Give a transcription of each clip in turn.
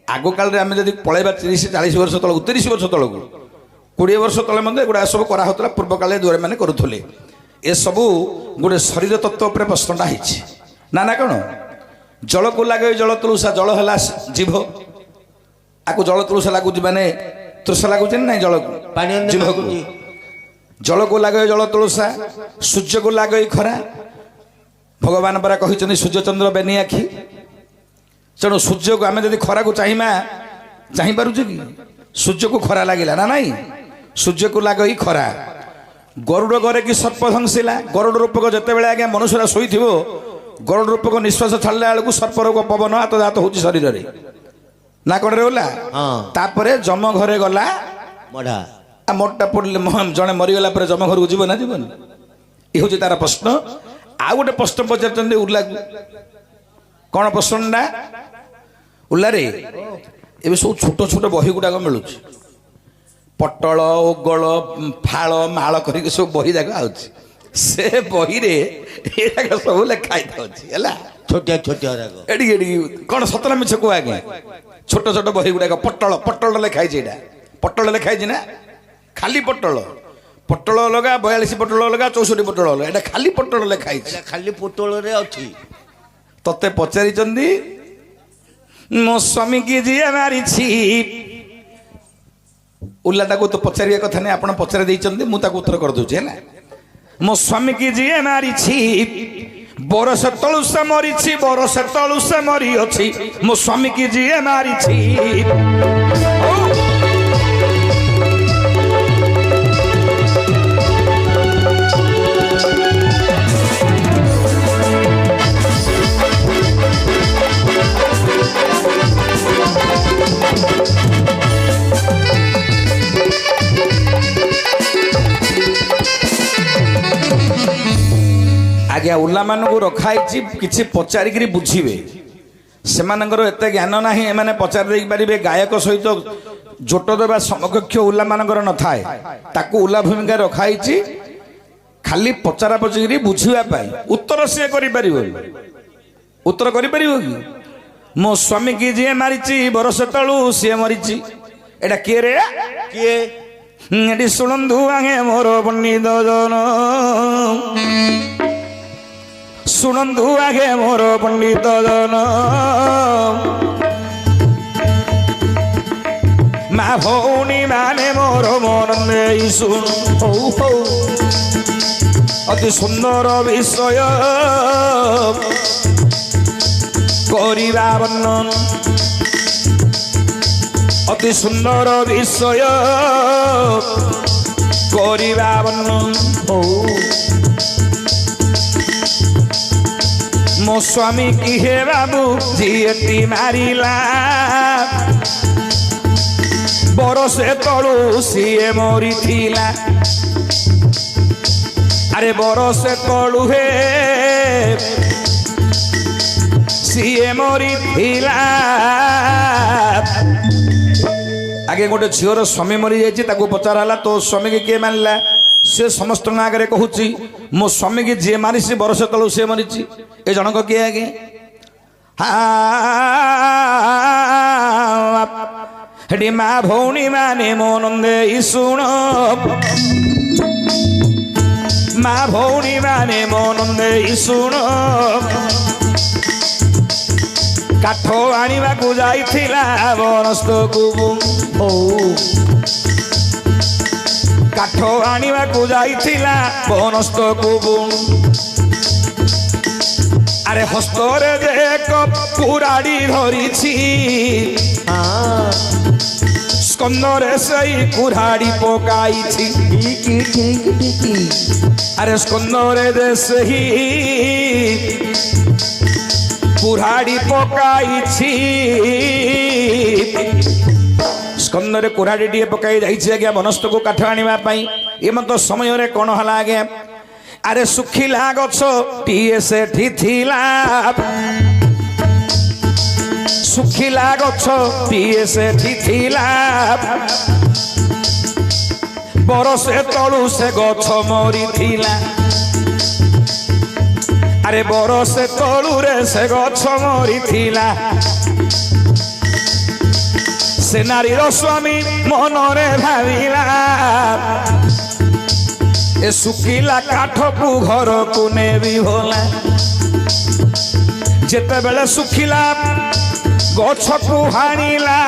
आग काल आम जब पलैबा 30-40 वर्ष तलू 30 वर्ष तलू 20 वर्ष तले गुड़ा सब कराला पूर्व काले दुआरे मैंने करुले ए सबू गोटे शरीर तत्व पर प्रश्नटा होती ना ना कौन जल को लगे जल तुलसा जल है जीव आपको जल तुलसा लगुच माने तृषा लगुच ना जल जीव को जल को लगे जल तुलसा सूर्य को लगे खरा भगवान परा कहते सूर्य चंद्र बेनी आखि तेणु सूर्य को आम जब खरा को चाहिपार कि सूर्य को खरा लगे ना नाई सूर्य को लगे खरा गरुड़ घरे कि सर्प धंसिला गरुड़ रूपक जितेबाला आज्ञा मनुष्यरा शोई गरुड़ रूपक निश्वास छाड़ा बेलू सर्प रोग पवन हाथ जात हो शरीर में ना कड़े गला तापर जम घरे गला मोटा पड़े जड़े मरीगला जम घर को जीव ना जीवन ये हूँ तार प्रश्न आ गोटे प्रश्न पचार उर्ला कौन प्रश्नटा उल्लारे ए सब छोट छोट बही गुड़ाक मिलूँ पटल ओगल फाल माल करके सब बही जाक आउची से बही रे एटा सब लिखाई थाउची हला छोटिया छोटिया एडी एडी कौन सतरा मिछ को आगे छोट छोट बही गुड़ाक पटल पटल लिखाई छी एटा पटल लिखाई छी ना खाली पटल पटल लगा 42 पटल लगा 64 पटल लगा एटा खाली पटल लिखाई छी खाली पटल रे अछि तते पचारि चंदी मो स्वामी की जिया मारी छी उल्लाटा को तो पचारिया कथा नहीं आपन पचारे देइचंदी मु ताको उत्तर कर दूची है मो स्वामी की जिए मारी छी बरस तलु से मरी छी बरस तलु से मरी अछि मो स्वामी की जिए मारी छी आज्ञा उल्ला मान रखाई कि पचारिक बुझे से एत ज्ञान ना एम पचार दे पारे गायक सहित जोट देवा समकक्ष उल्ला मान न था उल्ला भूमिका रखाई खाली पचारा पचर बुझापी उत्तर सी कर उत्तर कर कि मो स्वामी की जी मारी बरस तलू सी मरी एटा किए रे किए शुणु आगे मोर पंडित जन शुणु आगे मोर पंडित जन मा भौणी माने मोर मन शुणु अति सुंदर विषय करिबा वर्णन अति सुंदर विषय करिबा वर्णन मो स्वामी की हे बाबू जीएटी मारिला बरसे तलू सीए मरी थिला अरे बरसे तलू हे सीए मरी थिला आगे गोटे झीवर स्वामी मरी जाइए पचारा तो स्वामी की किए मानला से समस्त आगे कहूँ मो स्वामी की जी मारी बरस तलू सी मरी ए जनक किए आगे हाँ माँ भौणी माने मो नंदे शुण माँ भौणी माने मो नंदे शुण काठ आनिबा को जाइथिला वनस्थ को काठ आनिबा को जाइथिला वनस्थ को अरे हस्तरे देख कुराड़ी धरी स्कंदरे सही कुराड़ी पकाई अरे स्कंदरे दे सही कुराड़ी पकाई स्कंदरे कुराड़ी टे पकाई जाइए आज्ञा वनस्थ को काठ आने ये मत समय कौन है आज्ञा अरे सुखिला गछ टीए सेठी थिला सुखिला गछ टीए सेठी थिला बरसे तलू से गछ मरी थिला अरे बरसे तलू रे से गछ मरी थिला ସେ ନାରୀର ସ୍ୱାମୀ ମନରେ ଭାବିଲା ଏ ଶୁଖିଲା କାଠକୁ ଘରକୁ ନେବି ଭଲା ଯେତେବେଳେ ଶୁଖିଲା ଗଛକୁ ହାଣିଲା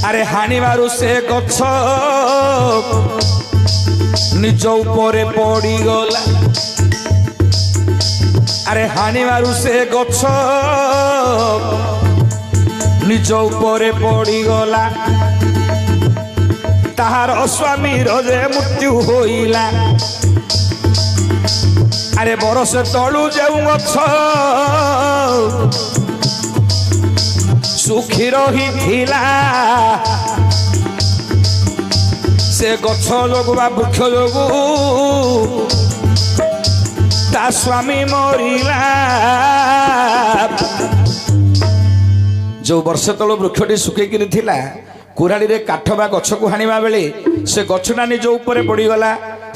ଆରେ ହାଣିବାରୁ ସେ ଗଛ ନିଜ ଉପରେ ପଡ଼ିଗଲା ଆରେ ହାଣିବାରୁ ସେ ଗଛ ନିଜ ଉପରେ ପଡ଼ିଗଲା ତାହାର ସ୍ୱାମୀର ଯେ ମୃତ୍ୟୁ ହୋଇଲା ଆରେ ବରଷ ତଳୁ ଯେଉଁ ଗଛ ସୁଖୀ ରହିଥିଲା ସେ ଗଛ ଯୋଗୁ ବା ବୃକ୍ଷ ଯୋଗୁ ତା ସ୍ୱାମୀ ମରିଲା ଯୋଉ ବର୍ଷ ତଳୁ ବୃକ୍ଷଟି ଶୁଖେଇକିରି ଥିଲା କୁରାଳିରେ କାଠ ବା ଗଛକୁ ହାଣିବା ବେଳେ ସେ ଗଛଟା ନିଜ ଉପରେ ପଡ଼ିଗଲା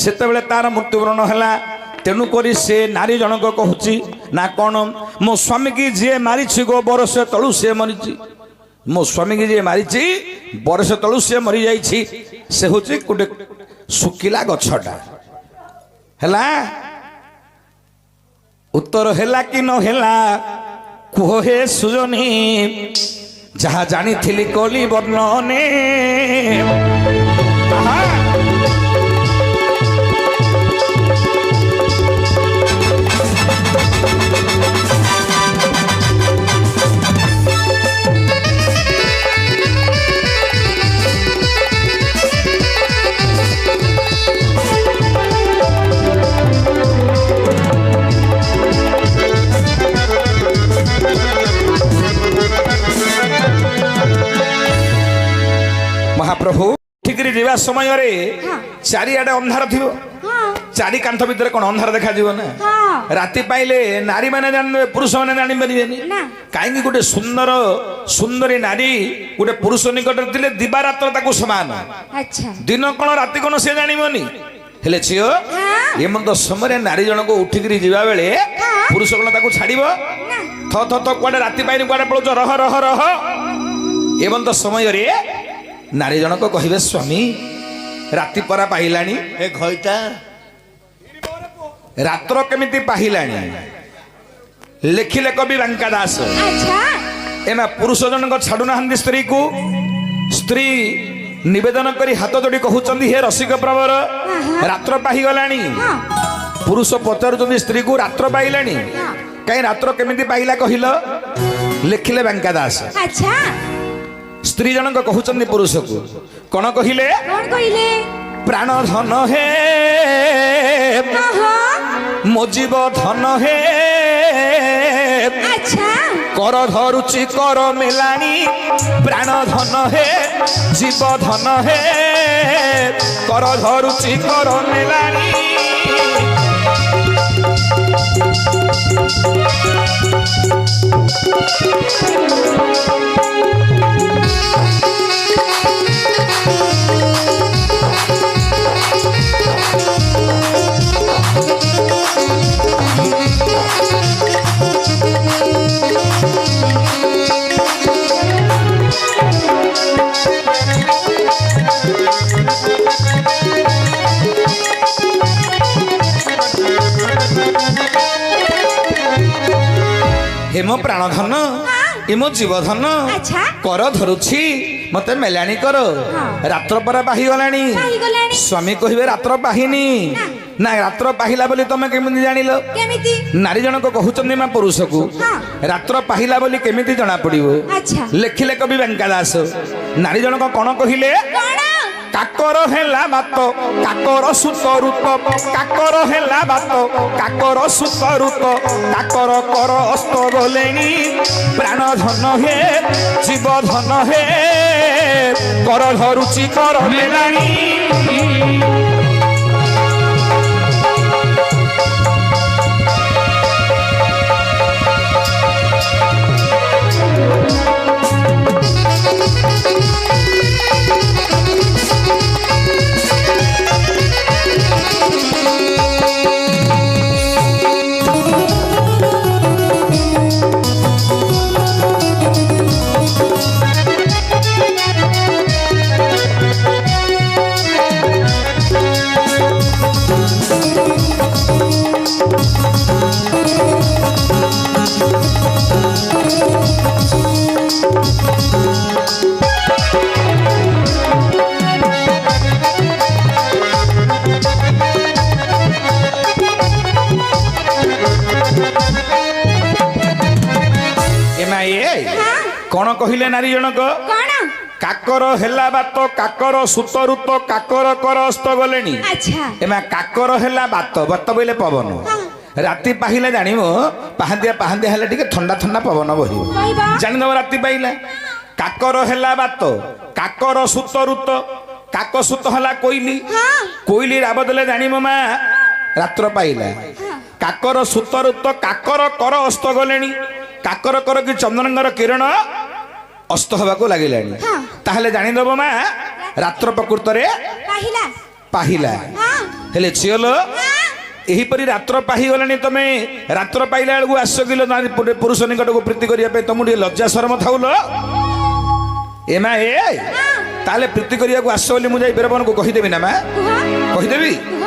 ସେତେବେଳେ ତାର ମୃତ୍ୟୁବରଣ ହେଲା ତେଣୁକରି ସେ ନାରୀ ଜଣକ କହୁଛି ନା କ'ଣ ମୋ ସ୍ୱାମୀକି ଯିଏ ମାରିଛି ଗୋ ବରଷ ତଳୁ ସେ ମରିଛି ମୋ ସ୍ୱାମୀକି ଯିଏ ମାରିଛି ବରଷ ତଳୁ ସେ ମରିଯାଇଛି ସେ ହେଉଛି ଗୋଟେ ଶୁଖିଲା ଗଛଟା ହେଲା ଉତ୍ତର ହେଲା କି ନ ହେଲା କୁହ ହେ ସୁଜନୀ ଯାହା ଜାଣିଥିଲି କଲି ବର୍ଣ୍ଣନେ ମହାପ୍ରଭୁ ଠିକରି ଯିବା ସମୟରେ ଚାରିଆଡେ ଅନ୍ଧାର ଥିବ ଚାରି କାନ୍ଥ ଭିତରେ କ'ଣ ଅନ୍ଧାର ଦେଖାଯିବ ନା ରାତି ପାଇଲେ ନାରୀ ମାନେ ଜାଣିବେ ପୁରୁଷ ମାନେ ଜାଣିପାରିବେନି କାହିଁକି ଗୋଟେ ସୁନ୍ଦରୀ ନାରୀ ଗୋଟେ ପୁରୁଷ ନିକଟରେ ଥିଲେ ଦିବାରାତ୍ର ତାକୁ ସମାନ ଦିନ କ'ଣ ରାତି କ'ଣ ସେ ଜାଣିବନି ହେଲେ ଝିଅ ଏମନ୍ତ ସମୟରେ ନାରୀ ଜଣକୁ ଉଠିକିରି ଯିବା ବେଳେ ପୁରୁଷ କ'ଣ ତାକୁ ଛାଡ଼ିବ ଥ ଥ ଥ କୁଆଡେ ରାତି ପାଇନି କୁଆଡେ ପଳଉଛ ରହ ରହ ରହ ଏମନ୍ତ ସମୟରେ ନାରୀ ଜଣକ କହିବେ ସ୍ୱାମୀ ରାତି ପରା ପାହିଲାଣି ଏ ଘଇଟା ରାତ୍ର କେମିତି ପାହିଲାଣି ଲେଖିଲେ କବି ବାଙ୍କା ଦାସ ଏମା ପୁରୁଷ ଜଣକ ଛାଡୁନାହାନ୍ତି ସ୍ତ୍ରୀକୁ ସ୍ତ୍ରୀ ନିବେଦନ କରି ହାତ ଯୋଡି କହୁଛନ୍ତି ହେ ରସିକ ପ୍ରବର ରାତ୍ର ପାହିଗଲାଣି ପୁରୁଷ ପଚାରୁଛନ୍ତି ସ୍ତ୍ରୀକୁ ରାତ୍ର ପାହିଲାଣି କାହିଁ ରାତ୍ର କେମିତି ପାହିଲା କହିଲ ଲେଖିଲେ ବାଙ୍କା ଦାସ ସ୍ତ୍ରୀ ଜଣକ କହୁଛନ୍ତି ପୁରୁଷକୁ କ'ଣ କହିଲେ ପ୍ରାଣ ଧନ ହେ ମୋ ଜୀବ ଧନ ହେ କର ଧରୁଛି କର ମେଲାଣି ପ୍ରାଣ ଧନ ହେ ଜୀବ ଧନ ହେ କର ଧରୁଛି କର ମେଲାଣି हेमो प्राण धन इमो जीव धन कर धरुछि मते मेलाणी कर रात्र परा पाही गलानी स्वामी कहिबे रात्र पाहिनी ना रात्र पाहिला बोली तमे केमिति जानिलो नारी जनक कहउचन्दी मा पुरुष को रात्र पाहिला बोली केमिति जणा पड़िबो लेखिले कवि वेंकटदास नारी जनक कोन कहिले काकर हेला बात काकर सुत रूप काकर हेला बात काकर सुत रूप काकर कर अस्त बोलेनी प्राण धन हे जीव धन हे कर धरुचि कर मेलानी କ'ଣ କହିଲେ ନାରୀ ଜଣକ? କଣ? କାକର ହେଲା ବାତ କାକର ସୁତ ଋତ କାକର କର ଅସ୍ତ ଗଲେଣି। ଆଚ୍ଛା ଏମା କାକର ହେଲା ବାତ ବାତ ବୋଇଲେ ପବନ। ରାତି ପାହିଲେ ଜାଣିବ ପାହାନ୍ତିଆ ପାହାନ୍ତିଆ ହେଲେ ଟିକେ ଥଣ୍ଡା ଥଣ୍ଡା ପବନ ବହିବ କହିବା ଜାଣିଦବ ରାତି ପାଇଲା। କାକର ହେଲା ବାତ କାକର ସୁତ ଋତ କାକ ସୁତ ହେଲା କୋଇଲି ହଁ କୋଇଲି ରାବ ଦେଲେ ଜାଣିବ ମା ରାତ୍ର ପାଇଲା। କାକର ସୁତ ଋତ କାକର କର ଅସ୍ତ ଗଲେଣି କାକର କର କି ଚନ୍ଦ୍ରଙ୍କର କିରଣ ଅସ୍ତ ହେବାକୁ ଲାଗିଲାଣି। ହଁ। ତାହେଲେ ଜାଣିଦବ ମା ରାତ୍ର ପ୍ରକୃତରେ ପାହିଲା ପାହିଲା। ହଁ ହେଲେ ଝିଅଲ ଏହିପରି ରାତ୍ର ପାହିଗଲାଣି ତମେ ରାତ୍ର ପାଇଲା ବେଳକୁ ଆସ କିଲୋ ନାରୀ ପୁରୁଷ ନିକଟକୁ ପ୍ରୀତି କରିବା ପାଇଁ ତମକୁ ଟିକେ ଲଜ୍ଜା ଶରମ ଥାଉଲ ଏ ମା ତାହେଲେ ପ୍ରୀତି କରିବାକୁ ଆସ ବୋଲି ମୁଁ ଯାଇ ବୀରବନକୁ କହିଦେବି ନା ମା କୁହ କହିଦେବି କୁହ